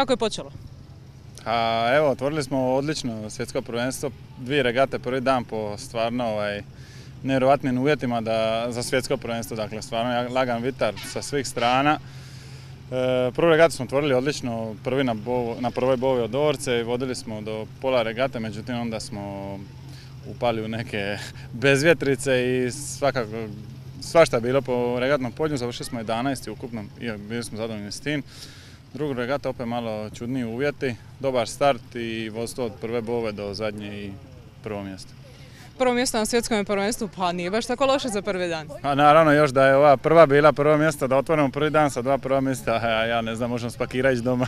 Kako je počelo? A evo, otvorili smo odlično svjetsko prvenstvo, 2 regate prvi dan po stvarno nevjerojatnim uvjetima za svjetsko prvenstvo, dakle stvarno lagan vitar sa svih strana. Prvu regatu smo otvorili odlično, prvi na prvoj bovi od Orce i vodili smo do pola regate, međutim onda smo upali u neke bezvjetrice i svašta je bilo po regatnom polju, završili smo 11. ukupno i bili smo zadovoljni s tim. Drugu regata opet malo čudniji uvjeti, dobar start i vodstvo od prve bove do zadnje i prvo mjesto. Prvo mjesto na svjetskom prvenstvu, pa nije baš tako loše za prvi dan. A naravno još da je ova prva bila prvo mjesto, da otvorimo prvi dan sa 2 prva mjesta, ja ne znam, možemo spakirati doma.